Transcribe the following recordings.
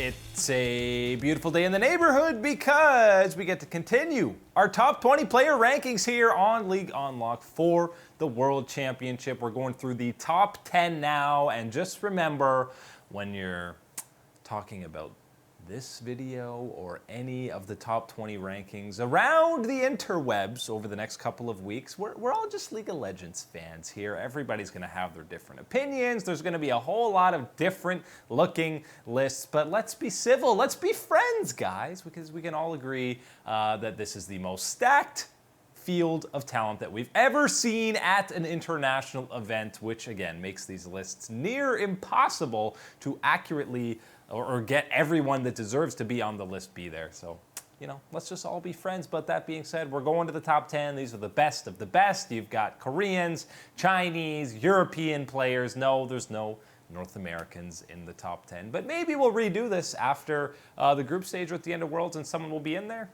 It's a beautiful day in the neighborhood because we get to continue our top 20 player rankings here on League Unlock for the World Championship. We're going through the top 10 now, and just remember, when you're talking about this video or any of the top 20 rankings around the interwebs over the next couple of weeks, we're all just League of Legends fans here. Everybody's going to have their different opinions. There's going to be a whole lot of different looking lists, but let's be civil. Let's be friends, guys, because we can all agree that this is the most stacked field of talent that we've ever seen at an international event, which again makes these lists near impossible to accurately or get everyone that deserves to be on the list be there. So, you know, let's just all be friends. But that being said, we're going to the top 10. These are the best of the best. You've got Koreans, Chinese, European players. No, there's no North Americans in the top 10. But maybe we'll redo this after the group stage or at the end of Worlds and someone will be in there.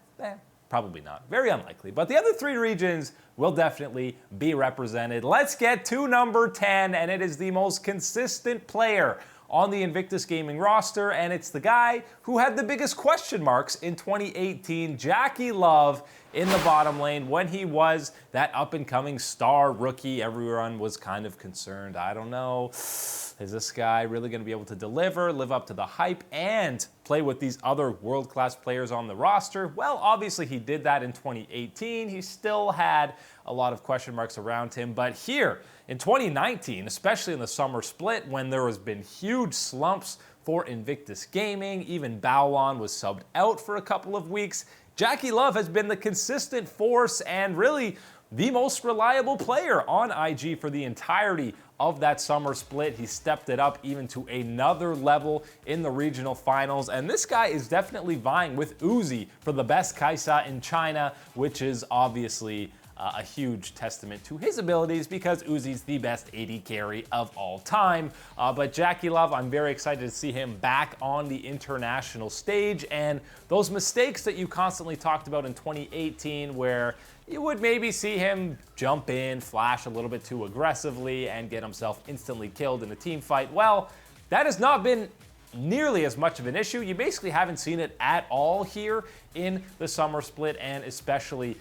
Probably not. Very unlikely. But the other three regions will definitely be represented. Let's get to number 10, and it is the most consistent player on the Invictus Gaming roster, and it's the guy who had the biggest question marks in 2018, JackeyLove, in the bottom lane when he was that up-and-coming star rookie. Everyone was kind of concerned. I don't know, is this guy really going to be able to deliver, live up to the hype, and play with these other world-class players on the roster? Well, obviously he did that in 2018. He still had a lot of question marks around him, but here in 2019, especially in the summer split, when there has been huge slumps for Invictus Gaming, even Baolon was subbed out for a couple of weeks, JackeyLove has been the consistent force and really the most reliable player on IG for the entirety of that summer split. He stepped it up even to another level in the regional finals, and this guy is definitely vying with Uzi for the best Kai'Sa in China, which is obviously a huge testament to his abilities because Uzi's the best AD carry of all time. But JackeyLove, I'm very excited to see him back on the international stage, and those mistakes that you constantly talked about in 2018 where you would maybe see him jump in, flash a little bit too aggressively, and get himself instantly killed in a team fight, well, that has not been nearly as much of an issue. You basically haven't seen it at all here in the summer split, and especially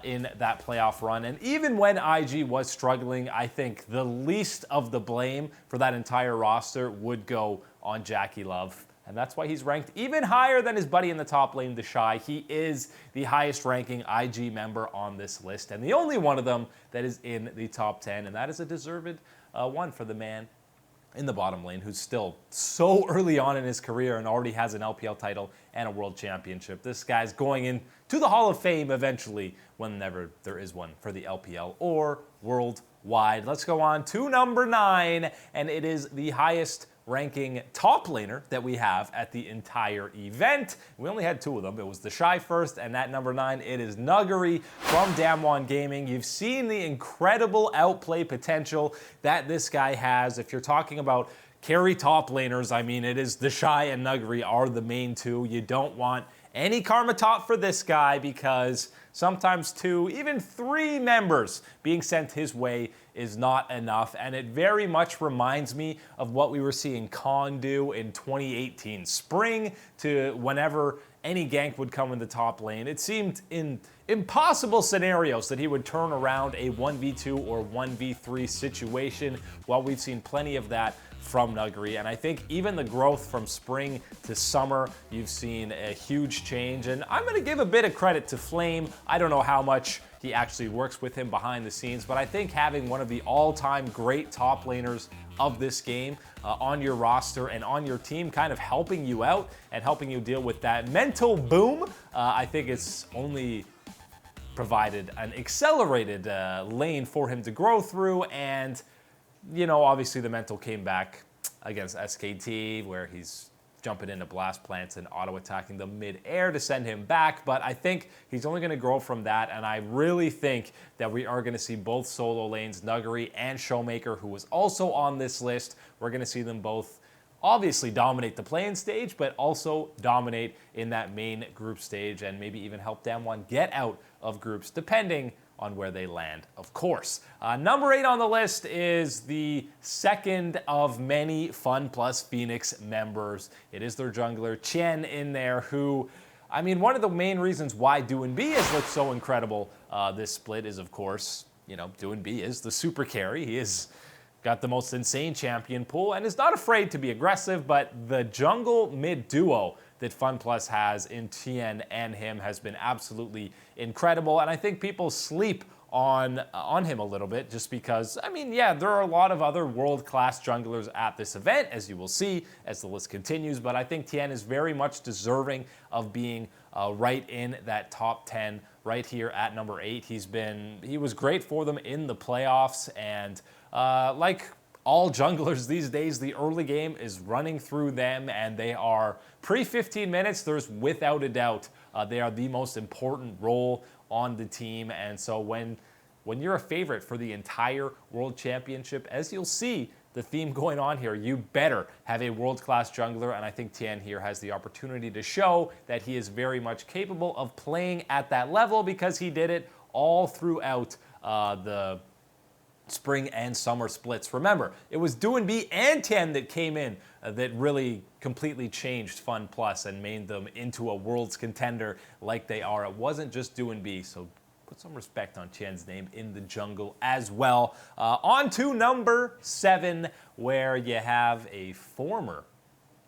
in that playoff run. And even when IG was struggling, I think the least of the blame for that entire roster would go on JackeyLove. And that's why he's ranked even higher than his buddy in the top lane, The Shy. He is the highest ranking IG member on this list, and the only one of them that is in the top 10, and that is a deserved one for the man in the bottom lane, who's still so early on in his career and already has an LPL title and a world championship. This guy's going into the Hall of Fame eventually, whenever there is one for the LPL or worldwide. Let's go on to number 9, and it is the highest ranking top laner that we have at the entire event. We only had 2 of them. It was The Shy first, and at number 9, it is Nuguri from Damwon Gaming. You've seen the incredible outplay potential that this guy has. If you're talking about carry top laners, I mean, it is The Shy and Nuguri are the main 2. You don't want any Karma top for this guy because sometimes 2, even 3 members being sent his way is not enough, and it very much reminds me of what we were seeing Khan do in 2018 spring to whenever any gank would come in the top lane. It seemed in impossible scenarios that he would turn around a 1v2 or 1v3 situation. While we've seen plenty of that from Nuguri, and I think even the growth from spring to summer, you've seen a huge change, and I'm going to give a bit of credit to Flame. I don't know how much he actually works with him behind the scenes, but I think having one of the all-time great top laners of this game on your roster and on your team, kind of helping you out and helping you deal with that mental boom, I think it's only provided an accelerated lane for him to grow through. And you know, obviously the mental came back against SKT, where he's jumping into blast plants and auto-attacking them mid-air to send him back, but I think he's only going to grow from that, and I really think that we are going to see both solo lanes, Nuguri and Showmaker, who was also on this list. We're going to see them both obviously dominate the play-in stage, but also dominate in that main group stage, and maybe even help Damwon get out of groups, depending on where they land, of course. Number 8 on the list is the second of many Fun Plus Phoenix members. It is their jungler, Tian, in there, who, I mean, one of the main reasons why Doinb has looked so incredible this split is, of course, you know, Doinb is the super carry. He is got the most insane champion pool and is not afraid to be aggressive, but the jungle mid duo that Fun Plus has in Tian and him has been absolutely incredible. And I think people sleep on him a little bit just because, I mean, yeah, there are a lot of other world-class junglers at this event, as you will see as the list continues, but I think Tian is very much deserving of being right in that top 10 right here at number 8. He was great for them in the playoffs, and like all junglers these days, the early game is running through them, and they are pre-15 minutes. There's without a doubt they are the most important role on the team, and so when you're a favorite for the entire World Championship, as you'll see the theme going on here, you better have a world-class jungler, and I think Tian here has the opportunity to show that he is very much capable of playing at that level because he did it all throughout the spring and summer splits. Remember, it was Doinb and Tian that came in that really completely changed Fun Plus and made them into a world's contender like they are. It wasn't just Doinb, so put some respect on Tian's name in the jungle as well. On to number 7, where you have a former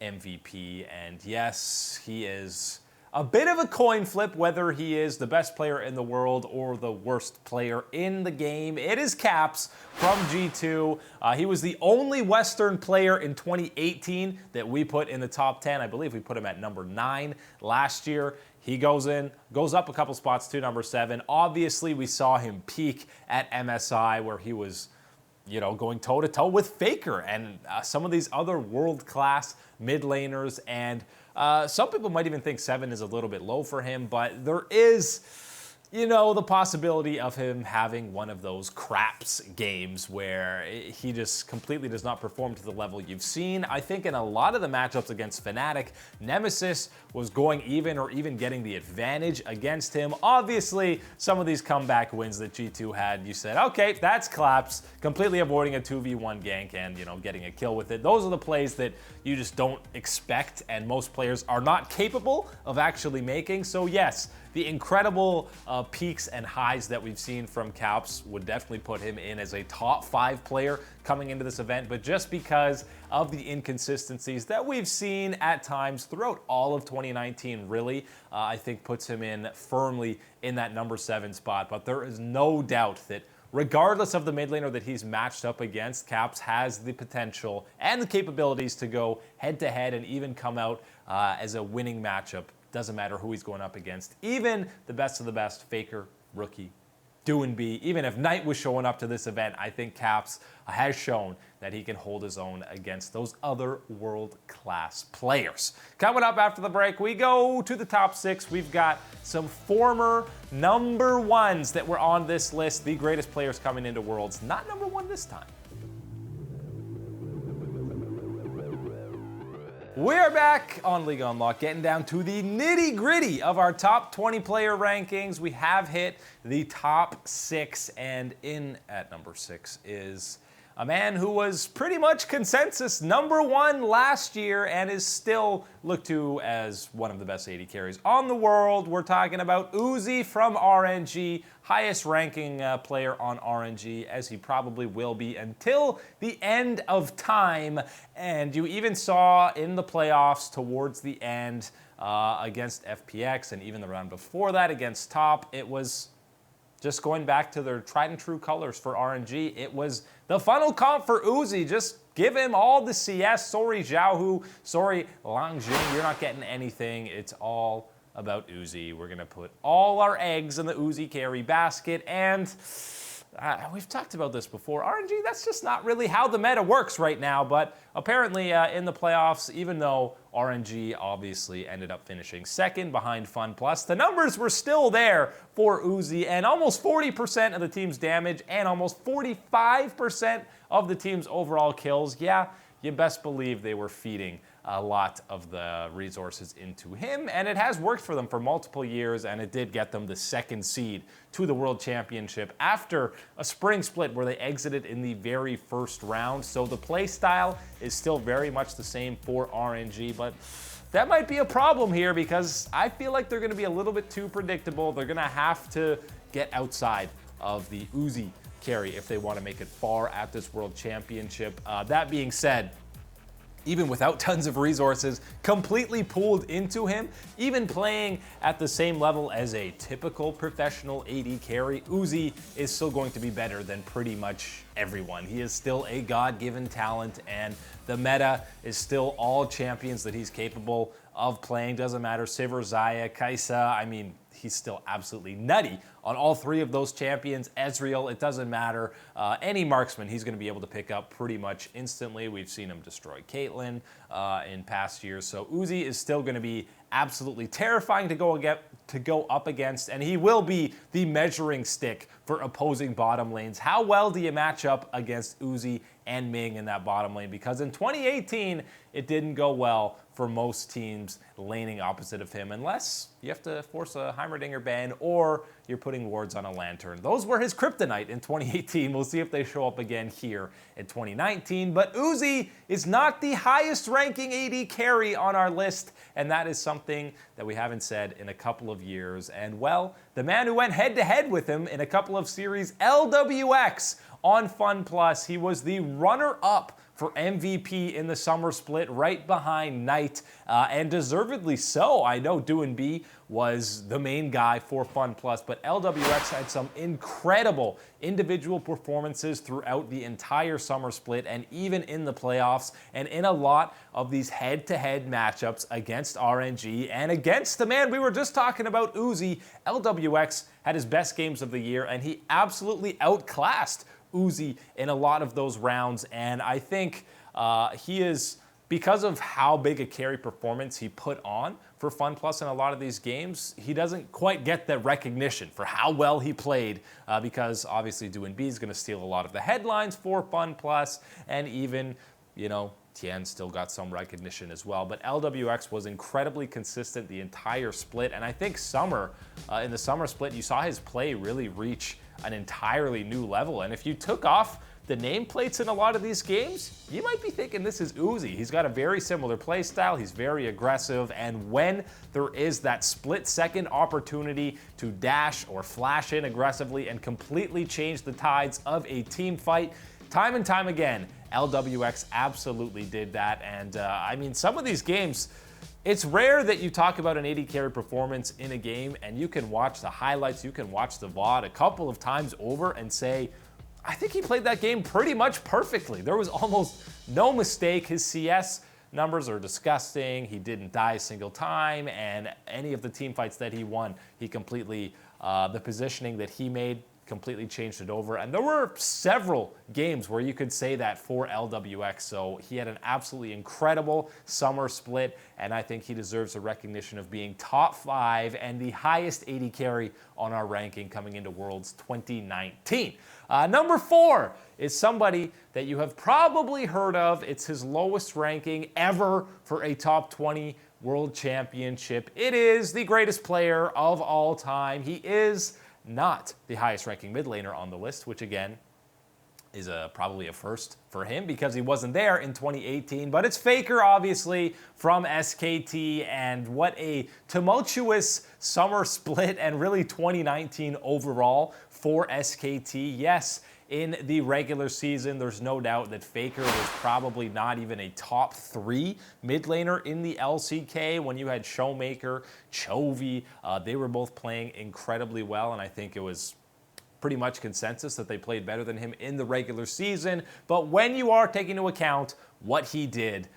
MVP, and yes, he is a bit of a coin flip whether he is the best player in the world or the worst player in the game. It is Caps from G2. He was the only Western player in 2018 that we put in the top 10. I believe we put him at number 9 last year. He goes up a couple spots to number 7. Obviously, we saw him peak at MSI where he was, you know, going toe-to-toe with Faker and some of these other world-class mid laners, and some people might even think 7 is a little bit low for him, but there is, you know, the possibility of him having one of those craps games where he just completely does not perform to the level you've seen. I think in a lot of the matchups against Fnatic, Nemesis was going even or even getting the advantage against him. Obviously, some of these comeback wins that G2 had, you said, okay, that's claps, completely avoiding a 2v1 gank and, you know, getting a kill with it. Those are the plays that you just don't expect and most players are not capable of actually making. So yes, the incredible peaks and highs that we've seen from Caps would definitely put him in as a top 5 player coming into this event, but just because of the inconsistencies that we've seen at times throughout all of 2019, really, I think puts him in firmly in that number 7 spot. But there is no doubt that regardless of the mid laner that he's matched up against, Caps has the potential and the capabilities to go head-to-head and even come out as a winning matchup. Doesn't matter who he's going up against. Even the best of the best, Faker, Rookie, Doinb, even if Knight was showing up to this event, I think Caps has shown that he can hold his own against those other world-class players. Coming up after the break, we go to the top 6. We've got some former number 1s that were on this list, the greatest players coming into Worlds. Not number 1 this time. We are back on League Unlocked, getting down to the nitty-gritty of our top 20 player rankings. We have hit the top 6, and in at number 6 is a man who was pretty much consensus number 1 last year and is still looked to as one of the best AD carries on the world. We're talking about Uzi from RNG, highest ranking player on RNG, as he probably will be until the end of time. And you even saw in the playoffs towards the end against FPX and even the round before that against Top, it was just going back to their tried and true colors for RNG. It was the final comp for Uzi. Just give him all the CS. Sorry, Xiaohu. Sorry, Langjing. You're not getting anything. It's all about Uzi. We're going to put all our eggs in the Uzi carry basket. And we've talked about this before. RNG, that's just not really how the meta works right now. But apparently in the playoffs, even though RNG obviously ended up finishing second behind Fun Plus, the numbers were still there for Uzi, and almost 40% of the team's damage and almost 45% of the team's overall kills. Yeah, you best believe they were feeding a lot of the resources into him, and it has worked for them for multiple years, and it did get them the second seed to the World Championship after a spring split where they exited in the very first round. So the play style is still very much the same for RNG, but that might be a problem here because I feel like they're going to be a little bit too predictable. They're going to have to get outside of the Uzi carry if they want to make it far at this World Championship. That being said, even without tons of resources, completely pulled into him, even playing at the same level as a typical professional AD carry, Uzi is still going to be better than pretty much everyone. He is still a God-given talent, and the meta is still all champions that he's capable of playing. Doesn't matter, Sivir, Xayah, Kai'Sa, I mean, he's still absolutely nutty on all three of those champions. Ezreal, it doesn't matter. Any marksman, he's going to be able to pick up pretty much instantly. We've seen him destroy Caitlyn in past years. So Uzi is still going to be absolutely terrifying to go up against, and he will be the measuring stick for opposing bottom lanes. How well do you match up against Uzi and Ming in that bottom lane? Because in 2018, it didn't go well for most teams laning opposite of him, unless you have to force a Heimerdinger ban or you're putting wards on a Lantern. Those were his kryptonite in 2018. We'll see if they show up again here in 2019. But Uzi is not the highest ranking AD carry on our list, and that is something that we haven't said in a couple of years. And well, the man who went head-to-head with him in a couple of series, LWX on Fun Plus, he was the runner-up for MVP in the summer split, right behind Knight, and deservedly so. I know Doinb was the main guy for Fun Plus, but LWX had some incredible individual performances throughout the entire summer split and even in the playoffs and in a lot of these head-to-head matchups against RNG and against the man we were just talking about, Uzi. LWX had his best games of the year, and he absolutely outclassed Uzi in a lot of those rounds, and I think he is, because of how big a carry performance he put on for Fun Plus in a lot of these games, he doesn't quite get the recognition for how well he played because obviously Doinb is going to steal a lot of the headlines for Fun Plus, and even, you know, Tian still got some recognition as well. But LWX was incredibly consistent the entire split, and I think in the summer split, you saw his play really reach an entirely new level. And if you took off the nameplates in a lot of these games, you might be thinking this is Uzi. He's got a very similar play style. He's very aggressive. And when there is that split-second opportunity to dash or flash in aggressively and completely change the tides of a team fight, time and time again, LWX absolutely did that. And I mean, some of these games, it's rare that you talk about an AD carry performance in a game and you can watch the highlights, you can watch the VOD a couple of times over and say, I think he played that game pretty much perfectly. There was almost no mistake. His CS numbers are disgusting. He didn't die a single time, and any of the team fights that he won, he completely, the positioning that he made, completely changed it over. And there were several games where you could say that for LWX. So he had an absolutely incredible summer split, and I think he deserves the recognition of being top 5 and the highest AD carry on our ranking coming into Worlds 2019. Number 4 is somebody that you have probably heard of. It's his lowest ranking ever for a top 20 World Championship. It is the greatest player of all time. He is not the highest ranking mid laner on the list, which again is probably a first for him because he wasn't there in 2018. But it's Faker, obviously, from SKT, and what a tumultuous summer split and really 2019 overall for SKT. Yes, in the regular season, there's no doubt that Faker was probably not even a top 3 mid laner in the LCK when you had Showmaker, Chovy. They were both playing incredibly well, and I think it was pretty much consensus that they played better than him in the regular season. But when you are taking into account what he did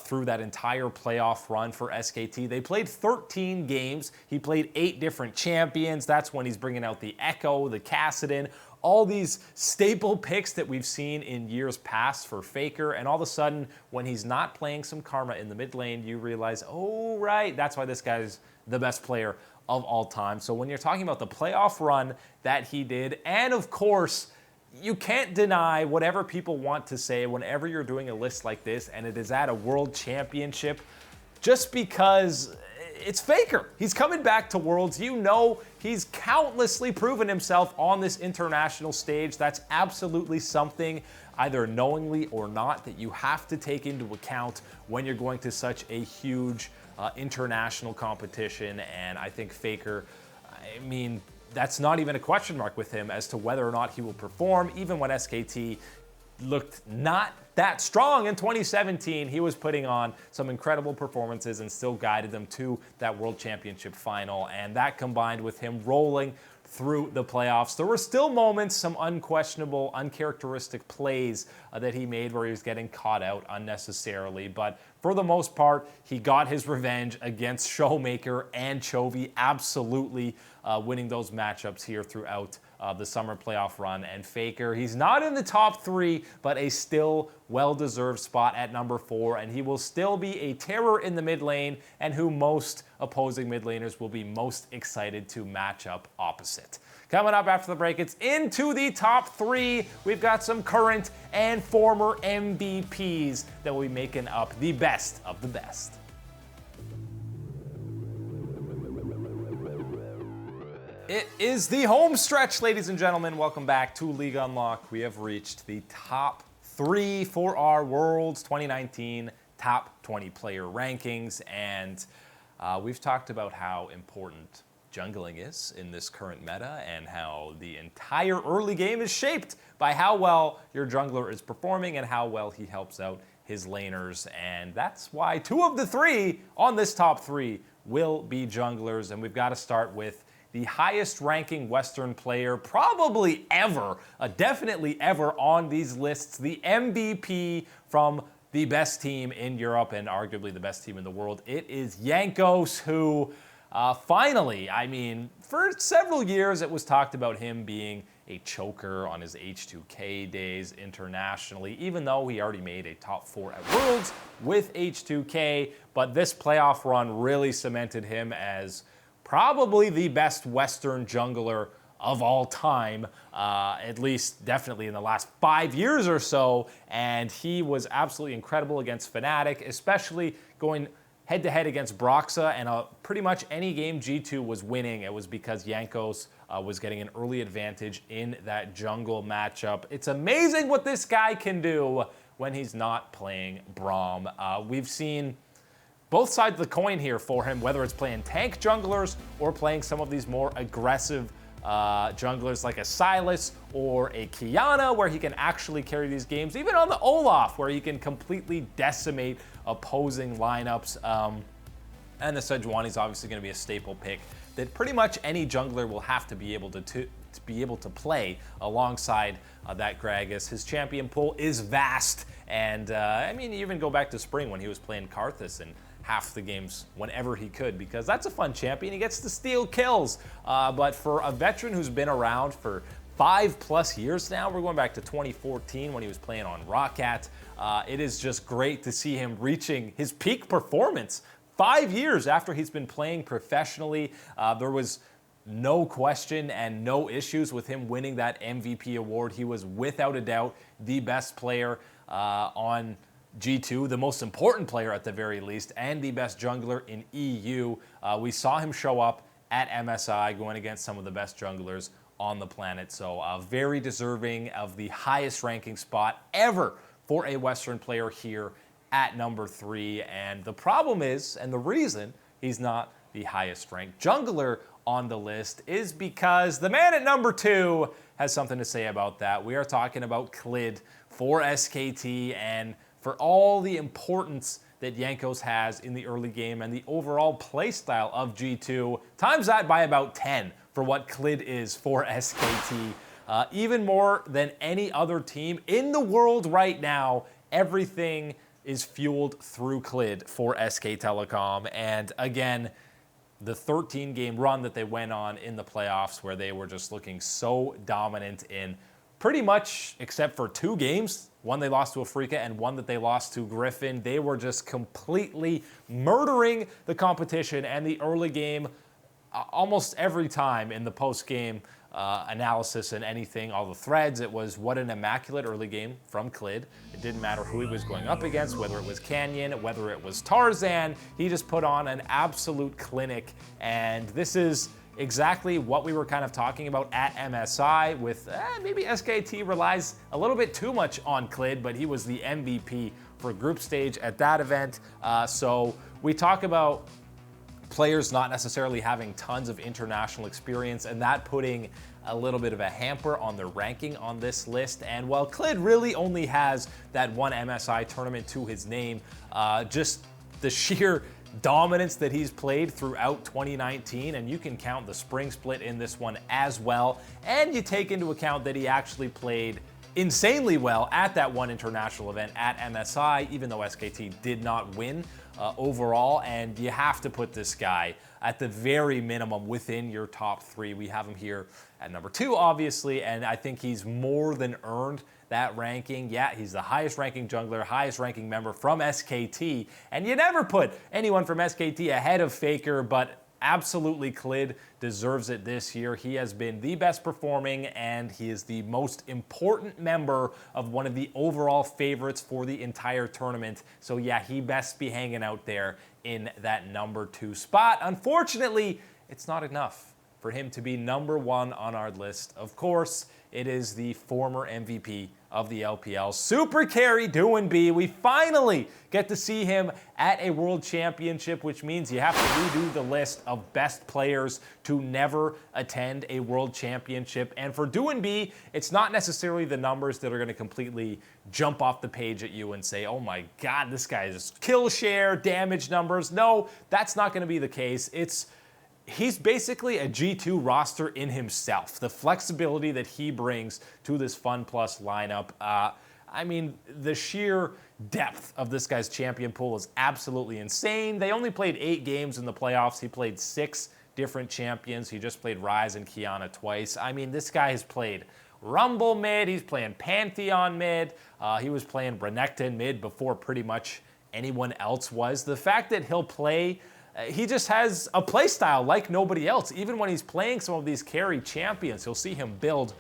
through that entire playoff run for SKT, they played 13 games. He played 8 different champions. That's when he's bringing out the Echo, the Kassadin, all these staple picks that we've seen in years past for Faker, and all of a sudden, when he's not playing some Karma in the mid lane, you realize, oh, right, that's why this guy's the best player of all time. So when you're talking about the playoff run that he did, and of course, you can't deny whatever people want to say whenever you're doing a list like this and it is at a world championship, just because it's Faker. He's coming back to Worlds. You know he's countlessly proven himself on this international stage. That's absolutely something, either knowingly or not, that you have to take into account when you're going to such a huge international competition. And I think Faker, I mean, that's not even a question mark with him as to whether or not he will perform. Even when SKT looked not that strong in 2017, he was putting on some incredible performances and still guided them to that World Championship final. And that combined with him rolling through the playoffs, there were still moments, some unquestionable, uncharacteristic plays that he made where he was getting caught out unnecessarily. But for the most part, he got his revenge against Showmaker and Chovy, absolutely winning those matchups here throughout the summer playoff run. And Faker, he's not in the top 3, but a still well-deserved spot at number 4, and he will still be a terror in the mid lane and who most opposing mid laners will be most excited to match up opposite. Coming up after the break, it's into the top 3. We've got some current and former MVPs that will be making up the best of the best. It is the home stretch, ladies and gentlemen. Welcome back to League Unlock. We have reached the top 3 for our Worlds 2019 top 20 player rankings, and we've talked about how important jungling is in this current meta and how the entire early game is shaped by how well your jungler is performing and how well he helps out his laners. And that's why 2 of the 3 on this top 3 will be junglers. And we've got to start with the highest ranking Western player probably ever, definitely ever on these lists, the MVP from the best team in Europe and arguably the best team in the world. It is Jankos, who finally, I mean, for several years it was talked about him being a choker on his H2K days internationally, even though he already made a top 4 at Worlds with H2K. But this playoff run really cemented him as probably the best Western jungler of all time, at least definitely in the last 5 years or so. And he was absolutely incredible against Fnatic, especially going head-to-head against Broxa, and pretty much any game G2 was winning, it was because Jankos was getting an early advantage in that jungle matchup. It's amazing what this guy can do when he's not playing Braum. We've seen both sides of the coin here for him, whether it's playing tank junglers or playing some of these more aggressive junglers like a Sylas or a Kiana, where he can actually carry these games, even on the Olaf, where he can completely decimate opposing lineups. And the Sejuani is obviously going to be a staple pick that pretty much any jungler will have to be able to play alongside that Gragas. His champion pool is vast, and I mean, even go back to spring when he was playing Karthus and half the games whenever he could, because that's a fun champion. He gets to steal kills. But for a veteran who's been around for 5+ years now, we're going back to 2014 when he was playing on Roccat. It is just great to see him reaching his peak performance 5 years after he's been playing professionally. There was no question and no issues with him winning that MVP award. He was without a doubt the best player on G2, the most important player at the very least, and the best jungler in EU. We saw him show up at MSI going against some of the best junglers on the planet. So very deserving of the highest ranking spot ever for a Western player here at number 3. And the problem is, and the reason he's not the highest ranked jungler on the list, is because the man at number 2 has something to say about that. We are talking about Clid for SKT, and for all the importance that Jankos has in the early game and the overall playstyle of G2, times that by about 10 for what Clid is for SKT. Even more than any other team in the world right now, everything is fueled through Clid for SK Telecom. And again, the 13-game run that they went on in the playoffs, where they were just looking so dominant in pretty much, except for 2 games, one they lost to Afrika and one that they lost to Griffin. They were just completely murdering the competition, and the early game, almost every time in the post-game analysis and anything, all the threads. It was what an immaculate early game from Clid. It didn't matter who he was going up against, whether it was Canyon, whether it was Tarzan. He just put on an absolute clinic, and this is exactly what we were kind of talking about at MSI with maybe SKT relies a little bit too much on Clid, but he was the MVP for group stage at that event. So we talk about players not necessarily having tons of international experience and that putting a little bit of a hamper on their ranking on this list. And while Clid really only has that one MSI tournament to his name, just the sheer dominance that he's played throughout 2019, and you can count the spring split in this one as well, and you take into account that he actually played insanely well at that one international event at MSI, even though SKT did not win overall, and you have to put this guy at the very minimum within your top 3. We have him here at number 2, obviously, and I think he's more than earned that ranking. Yeah, he's the highest ranking jungler, highest ranking member from SKT, and you never put anyone from SKT ahead of Faker, but absolutely Clid deserves it this year. He has been the best performing, and he is the most important member of one of the overall favorites for the entire tournament. So yeah, he best be hanging out there in that number 2 spot. Unfortunately, it's not enough for him to be number 1 on our list. Of course, it is the former MVP of the LPL, Super Carry Doinb. We finally get to see him at a World Championship, which means you have to redo the list of best players to never attend a World Championship. And for Doinb, it's not necessarily the numbers that are going to completely jump off the page at you and say, oh my God, this guy is kill share, damage numbers. No, that's not going to be the case. He's basically a G2 roster in himself. The flexibility that he brings to this Fun Plus lineup. I mean, the sheer depth of this guy's champion pool is absolutely insane. They only played 8 games in the playoffs. He played 6 different champions. He just played Ryze and Kiana twice. I mean, this guy has played Rumble mid. He's playing Pantheon mid. He was playing Renekton mid before pretty much anyone else was. The fact that he'll play he just has a play style like nobody else. Even when he's playing some of these carry champions, you'll see him build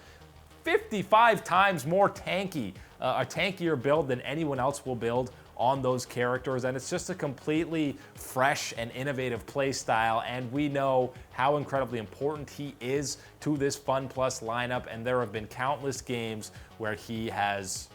55 times more tanky, a tankier build than anyone else will build on those characters. And it's just a completely fresh and innovative play style. And we know how incredibly important he is to this Fun Plus lineup. And there have been countless games where he has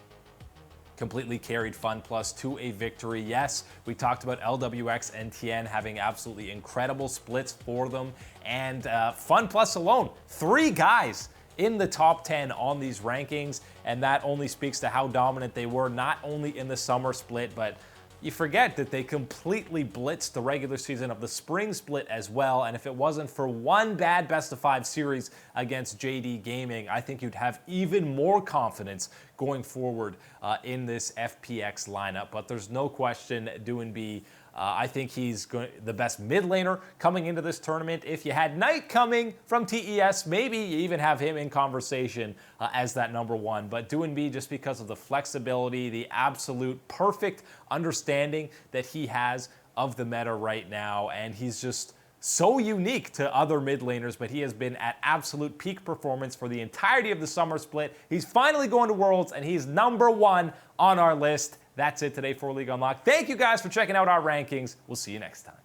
completely carried Fun Plus to a victory. Yes, we talked about LWX and Tian having absolutely incredible splits for them. And Fun Plus alone, 3 guys in the top 10 on these rankings. And that only speaks to how dominant they were, not only in the summer split, but you forget that they completely blitzed the regular season of the spring split as well. And if it wasn't for one bad best-of-5 series against JD Gaming, I think you'd have even more confidence going forward in this FPX lineup. But there's no question Doinb, I think he's the best mid laner coming into this tournament. If you had Knight coming from TES, maybe you even have him in conversation as that number 1. But Doinb, just because of the flexibility, the absolute perfect understanding that he has of the meta right now, and he's just so unique to other mid laners, but he has been at absolute peak performance for the entirety of the summer split. He's finally going to Worlds, and he's number 1 on our list. That's it today for League Unlocked. Thank you guys for checking out our rankings. We'll see you next time.